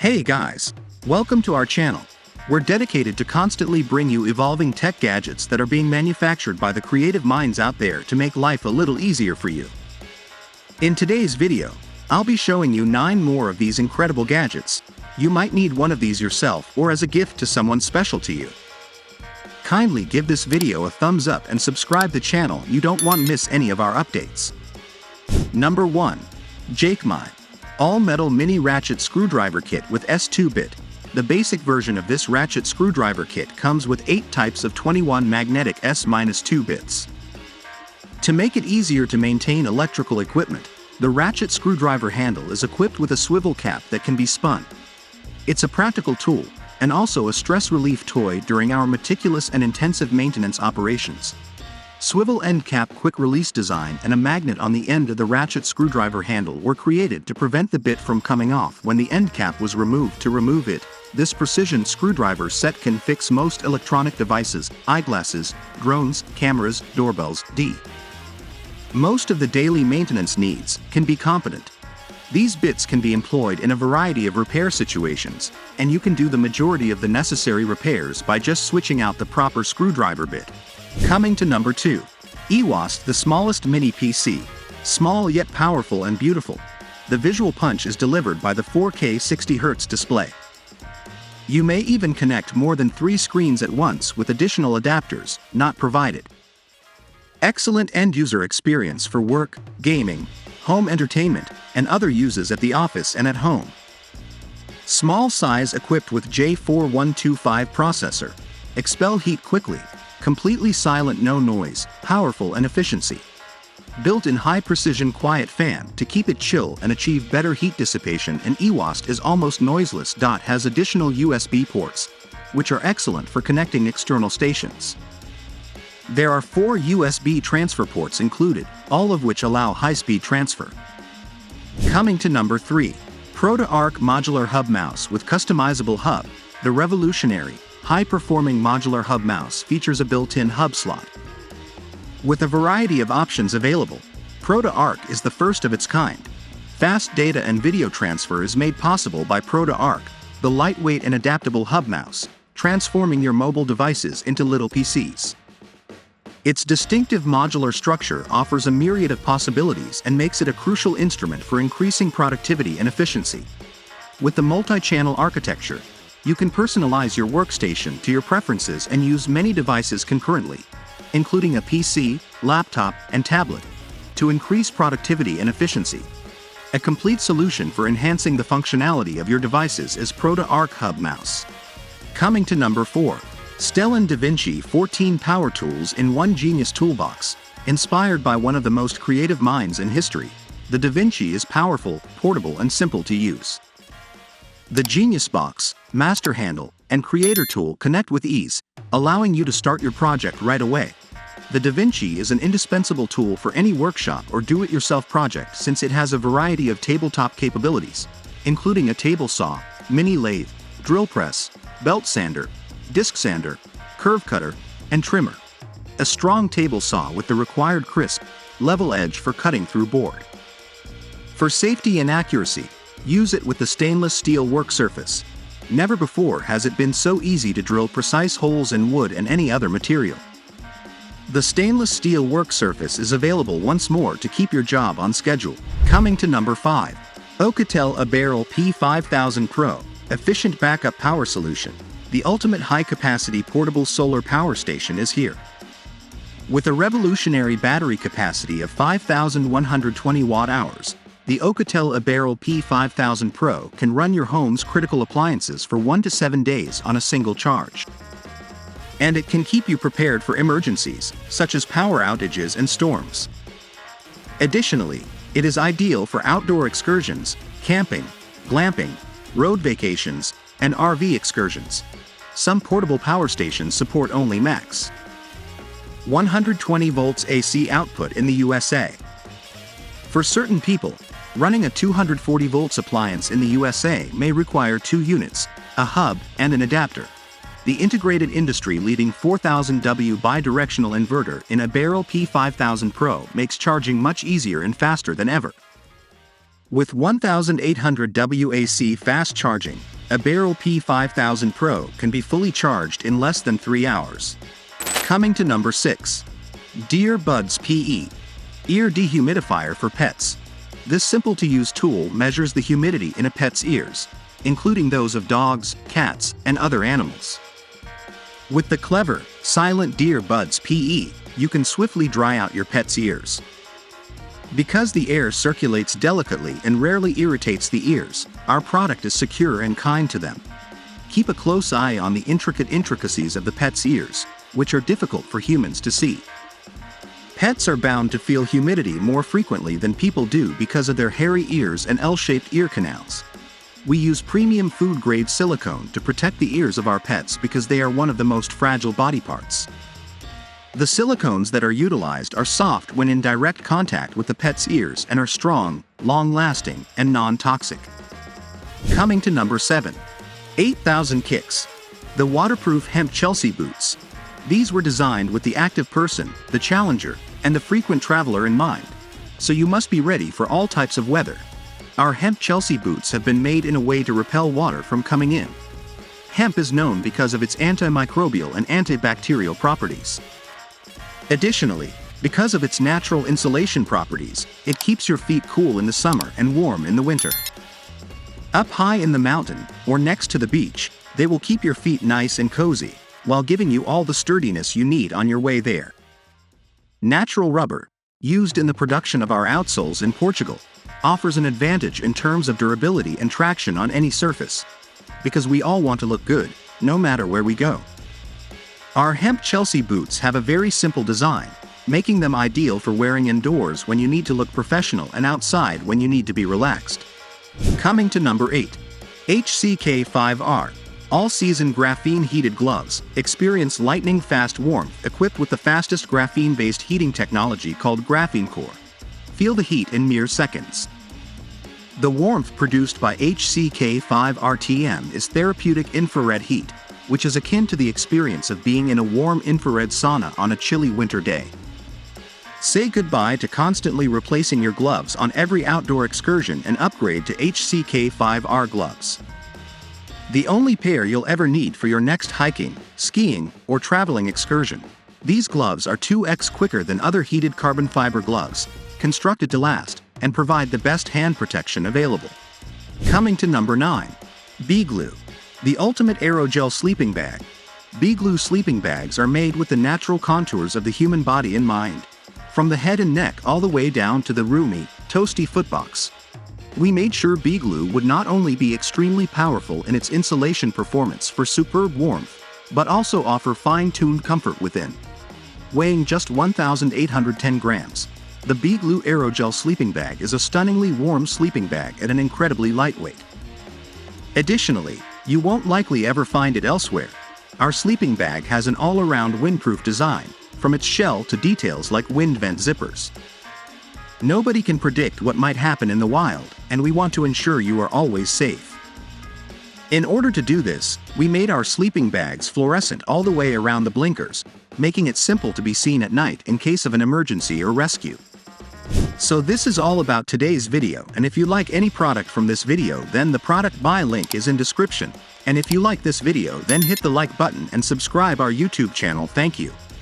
Hey guys! Welcome to our channel. We're dedicated to constantly bring you evolving tech gadgets that are being manufactured by the creative minds out there to make life a little easier for you. In today's video, I'll be showing you 9 more of these incredible gadgets. You might need one of these yourself or as a gift to someone special to you. Kindly give this video a thumbs up and subscribe the channel. You don't want to miss any of our updates. Number 1. Jakemy All-Metal Mini Ratchet Screwdriver Kit with S2 bit. The basic version of this ratchet screwdriver kit comes with 8 types of 21 magnetic S-2 bits. To make it easier to maintain electrical equipment, the ratchet screwdriver handle is equipped with a swivel cap that can be spun. It's a practical tool, and also a stress relief toy during our meticulous and intensive maintenance operations. Swivel end cap quick release design and a magnet on the end of the ratchet screwdriver handle were created to prevent the bit from coming off when the end cap was removed. To remove it, this precision screwdriver set can fix most electronic devices, eyeglasses, drones, cameras, doorbells, Most of the daily maintenance needs can be competent. These bits can be employed in a variety of repair situations, and you can do the majority of the necessary repairs by just switching out the proper screwdriver bit. Coming to number 2. Euast-The, the smallest mini PC. Small yet powerful and beautiful. The visual punch is delivered by the 4K 60Hz display. You may even connect more than 3 screens at once with additional adapters not provided. Excellent end-user experience for work, gaming, home entertainment, and other uses at the office and at home. Small size equipped with J4125 processor. Expel heat quickly. Completely silent, no noise, powerful and efficiency. Built-in high-precision quiet fan to keep it chill and achieve better heat dissipation, and Euast is almost noiseless. Has additional USB ports, which are excellent for connecting external stations. There are 4 USB transfer ports included, all of which allow high-speed transfer. Coming to number 3. ProtoArc Modular HubMouse with Customizable Hub. The revolutionary, high-performing modular HubMouse features a built-in hub slot. With a variety of options available, ProtoArc is the first of its kind. Fast data and video transfer is made possible by ProtoArc, the lightweight and adaptable HubMouse, transforming your mobile devices into little PCs. Its distinctive modular structure offers a myriad of possibilities and makes it a crucial instrument for increasing productivity and efficiency. With the multi-channel architecture, you can personalize your workstation to your preferences and use many devices concurrently, including a PC, laptop, and tablet, to increase productivity and efficiency. A complete solution for enhancing the functionality of your devices is ProtoArc HubMouse. Coming to number 4. Stellen Davinci 14 Power Tools in One Genius Toolbox. Inspired by one of the most creative minds in history, the Davinci is powerful, portable, and simple to use. The Genius Box, Master Handle, and Creator Tool connect with ease, allowing you to start your project right away. The Davinci is an indispensable tool for any workshop or do-it-yourself project since it has a variety of tabletop capabilities, including a table saw, mini lathe, drill press, belt sander, disc sander, curve cutter, and trimmer. A strong table saw with the required crisp, level edge for cutting through board. For safety and accuracy, use it with the stainless steel work surface. Never before has it been so easy to drill precise holes in wood and any other material. The stainless steel work surface is available once more to keep your job on schedule. Coming to number 5. Oukitel Abearl P5000 Pro, efficient backup power solution. The ultimate high-capacity portable solar power station is here. With a revolutionary battery capacity of 5,120 watt-hours, the Oukitel Abearl P5000 Pro can run your home's critical appliances for 1 to 7 days on a single charge. And it can keep you prepared for emergencies, such as power outages and storms. Additionally, it is ideal for outdoor excursions, camping, glamping, road vacations, and RV excursions. Some portable power stations support only max 120 volts AC output in the USA. For certain people, running a 240 volts appliance in the USA may require 2 units, a hub, and an adapter. The integrated industry-leading 4000W bidirectional inverter in Abearl P5000 Pro makes charging much easier and faster than ever. With 1800 WAC fast charging, Abearl P5000 Pro can be fully charged in less than 3 hours. Coming to number 6. DearBuds PE Ear Dehumidifier for Pets. This simple-to-use tool measures the humidity in a pet's ears, including those of dogs, cats, and other animals. With the clever, silent DearBuds PE, you can swiftly dry out your pet's ears. Because the air circulates delicately and rarely irritates the ears, our product is secure and kind to them. Keep a close eye on the intricate intricacies of the pet's ears, which are difficult for humans to see. Pets are bound to feel humidity more frequently than people do because of their hairy ears and L-shaped ear canals. We use premium food-grade silicone to protect the ears of our pets because they are one of the most fragile body parts. The silicones that are utilized are soft when in direct contact with the pet's ears and are strong, long-lasting, and non-toxic. Coming to number 7. 8000 Kicks. The waterproof Hemp Chelsea boots. These were designed with the active person, the challenger, and the frequent traveler in mind, so you must be ready for all types of weather. Our Hemp Chelsea boots have been made in a way to repel water from coming in. Hemp is known because of its antimicrobial and antibacterial properties. Additionally, because of its natural insulation properties, it keeps your feet cool in the summer and warm in the winter. Up high in the mountain, or next to the beach, they will keep your feet nice and cozy, while giving you all the sturdiness you need on your way there. Natural rubber, used in the production of our outsoles in Portugal, offers an advantage in terms of durability and traction on any surface, because we all want to look good, no matter where we go. Our Hemp Chelsea boots have a very simple design, making them ideal for wearing indoors when you need to look professional and outside when you need to be relaxed. Coming to number 8. HCK5R. All-season graphene heated gloves experience lightning-fast warmth equipped with the fastest graphene-based heating technology called Graphene Core. Feel the heat in mere seconds. The warmth produced by HCK5RTM is therapeutic infrared heat, which is akin to the experience of being in a warm infrared sauna on a chilly winter day. Say goodbye to constantly replacing your gloves on every outdoor excursion and upgrade to HCK5R gloves. The only pair you'll ever need for your next hiking, skiing, or traveling excursion. These gloves are 2x quicker than other heated carbon fiber gloves, constructed to last, and provide the best hand protection available. Coming to number 9. Biigloo. The ultimate aerogel sleeping bag. Biigloo sleeping bags are made with the natural contours of the human body in mind, from the head and neck all the way down to the roomy, toasty footbox. We made sure Biigloo would not only be extremely powerful in its insulation performance for superb warmth, but also offer fine-tuned comfort within. Weighing just 1,810 grams, the Biigloo Aerogel sleeping bag is a stunningly warm sleeping bag at an incredibly lightweight. Additionally, you won't likely ever find it elsewhere. Our sleeping bag has an all-around windproof design, from its shell to details like wind vent zippers. Nobody can predict what might happen in the wild, and we want to ensure you are always safe. In order to do this, we made our sleeping bags fluorescent all the way around the blinkers, making it simple to be seen at night in case of an emergency or rescue. So this is all about today's video, and if you like any product from this video, then the product buy link is in description. And if you like this video, then hit the like button and subscribe our YouTube channel. Thank you.